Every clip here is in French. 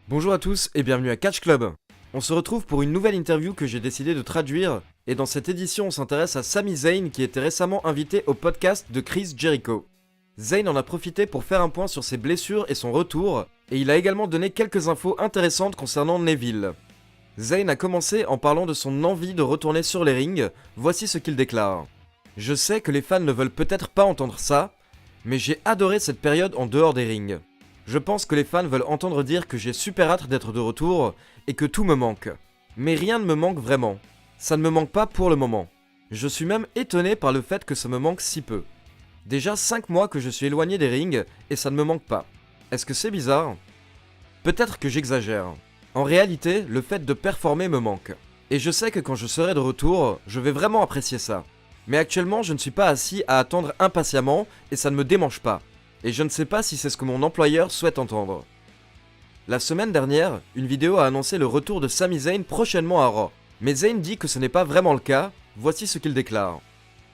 Bonjour à tous et bienvenue à Catch Club. On se retrouve pour une nouvelle interview que j'ai décidé de traduire, et dans cette édition on s'intéresse à Sami Zayn qui était récemment invité au podcast de Chris Jericho. Zayn en a profité pour faire un point sur ses blessures et son retour, et il a également donné quelques infos intéressantes concernant Neville. Zayn a commencé en parlant de son envie de retourner sur les rings, voici ce qu'il déclare. Je sais que les fans ne veulent peut-être pas entendre ça, mais j'ai adoré cette période en dehors des rings. Je pense que les fans veulent entendre dire que j'ai super hâte d'être de retour et que tout me manque. Mais rien ne me manque vraiment. Ça ne me manque pas pour le moment. Je suis même étonné par le fait que ça me manque si peu. Déjà 5 mois que je suis éloigné des rings et ça ne me manque pas. Est-ce que c'est bizarre ? Peut-être que j'exagère. En réalité, le fait de performer me manque. Et je sais que quand je serai de retour, je vais vraiment apprécier ça. Mais actuellement, je ne suis pas assis à attendre impatiemment et ça ne me démange pas. Et je ne sais pas si c'est ce que mon employeur souhaite entendre. La semaine dernière, une vidéo a annoncé le retour de Sami Zayn prochainement à Raw. Mais Zayn dit que ce n'est pas vraiment le cas, voici ce qu'il déclare.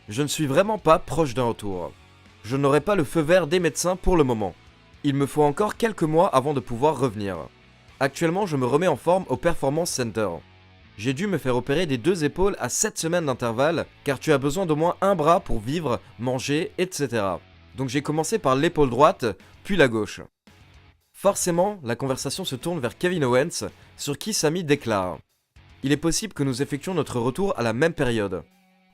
Je ne suis vraiment pas proche d'un retour. Je n'aurai pas le feu vert des médecins pour le moment. Il me faut encore quelques mois avant de pouvoir revenir. Actuellement, je me remets en forme au Performance Center. J'ai dû me faire opérer des 2 épaules à 7 semaines d'intervalle, car tu as besoin d'au moins un bras pour vivre, manger, etc. Donc j'ai commencé par l'épaule droite, puis la gauche. Forcément, la conversation se tourne vers Kevin Owens, sur qui Sami déclare « Il est possible que nous effectuions notre retour à la même période.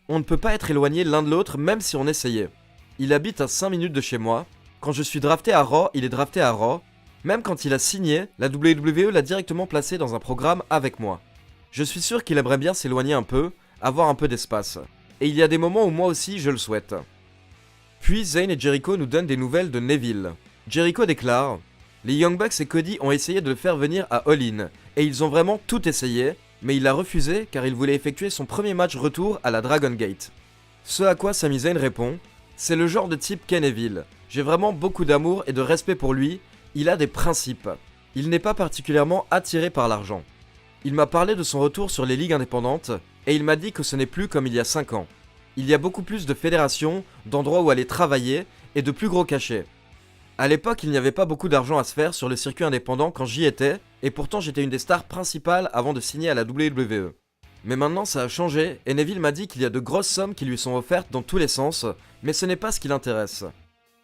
On ne peut pas être éloigné l'un de l'autre même si on essayait. Il habite à 5 minutes de chez moi. Quand je suis drafté à Raw, il est drafté à Raw. Même quand il a signé, la WWE l'a directement placé dans un programme avec moi. Je suis sûr qu'il aimerait bien s'éloigner un peu, avoir un peu d'espace. Et il y a des moments où moi aussi je le souhaite. » Puis Zayn et Jericho nous donnent des nouvelles de Neville. Jericho déclare « Les Young Bucks et Cody ont essayé de le faire venir à All In, et ils ont vraiment tout essayé, mais il a refusé car il voulait effectuer son premier match retour à la Dragon Gate. » Ce à quoi Sami Zayn répond « C'est le genre de type qu'est Neville. J'ai vraiment beaucoup d'amour et de respect pour lui, il a des principes. Il n'est pas particulièrement attiré par l'argent. Il m'a parlé de son retour sur les ligues indépendantes, et il m'a dit que ce n'est plus comme il y a 5 ans. Il y a beaucoup plus de fédérations, d'endroits où aller travailler et de plus gros cachets. À l'époque, il n'y avait pas beaucoup d'argent à se faire sur le circuit indépendant quand j'y étais, et pourtant j'étais une des stars principales avant de signer à la WWE. Mais maintenant ça a changé, et Neville m'a dit qu'il y a de grosses sommes qui lui sont offertes dans tous les sens, mais ce n'est pas ce qui l'intéresse.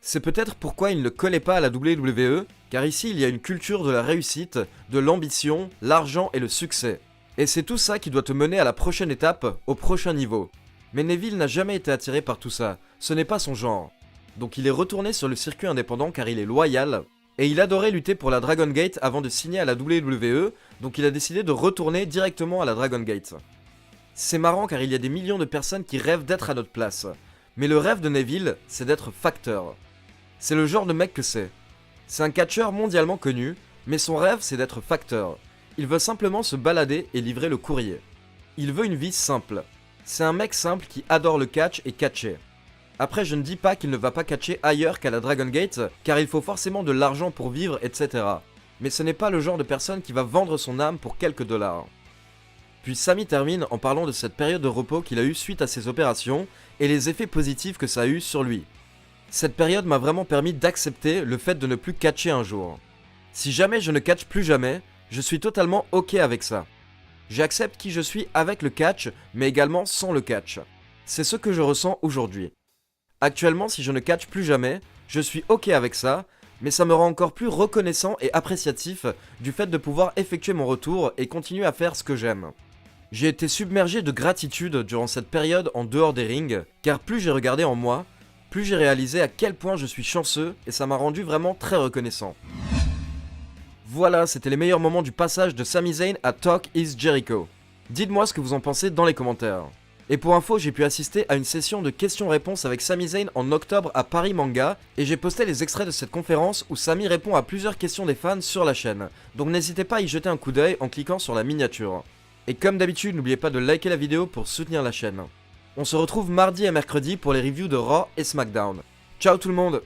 C'est peut-être pourquoi il ne collait pas à la WWE, car ici il y a une culture de la réussite, de l'ambition, l'argent et le succès. Et c'est tout ça qui doit te mener à la prochaine étape, au prochain niveau. Mais Neville n'a jamais été attiré par tout ça, ce n'est pas son genre. Donc il est retourné sur le circuit indépendant car il est loyal, et il adorait lutter pour la Dragon Gate avant de signer à la WWE, donc il a décidé de retourner directement à la Dragon Gate. C'est marrant car il y a des millions de personnes qui rêvent d'être à notre place, mais le rêve de Neville, c'est d'être facteur. C'est le genre de mec que c'est. C'est un catcheur mondialement connu, mais son rêve c'est d'être facteur. Il veut simplement se balader et livrer le courrier. Il veut une vie simple. C'est un mec simple qui adore le catch et catcher. Après je ne dis pas qu'il ne va pas catcher ailleurs qu'à la Dragon Gate, car il faut forcément de l'argent pour vivre, etc. Mais ce n'est pas le genre de personne qui va vendre son âme pour quelques dollars. Puis Sami termine en parlant de cette période de repos qu'il a eue suite à ses opérations, et les effets positifs que ça a eu sur lui. Cette période m'a vraiment permis d'accepter le fait de ne plus catcher un jour. Si jamais je ne catch plus jamais, je suis totalement ok avec ça. J'accepte qui je suis avec le catch, mais également sans le catch. C'est ce que je ressens aujourd'hui. Actuellement, si je ne catch plus jamais, je suis ok avec ça, mais ça me rend encore plus reconnaissant et appréciatif du fait de pouvoir effectuer mon retour et continuer à faire ce que j'aime. J'ai été submergé de gratitude durant cette période en dehors des rings, car plus j'ai regardé en moi, plus j'ai réalisé à quel point je suis chanceux et ça m'a rendu vraiment très reconnaissant. Voilà, c'était les meilleurs moments du passage de Sami Zayn à Talk is Jericho. Dites-moi ce que vous en pensez dans les commentaires. Et pour info, j'ai pu assister à une session de questions-réponses avec Sami Zayn en octobre à Paris Manga, et j'ai posté les extraits de cette conférence où Sami répond à plusieurs questions des fans sur la chaîne, donc n'hésitez pas à y jeter un coup d'œil en cliquant sur la miniature. Et comme d'habitude, n'oubliez pas de liker la vidéo pour soutenir la chaîne. On se retrouve mardi et mercredi pour les reviews de Raw et SmackDown. Ciao tout le monde!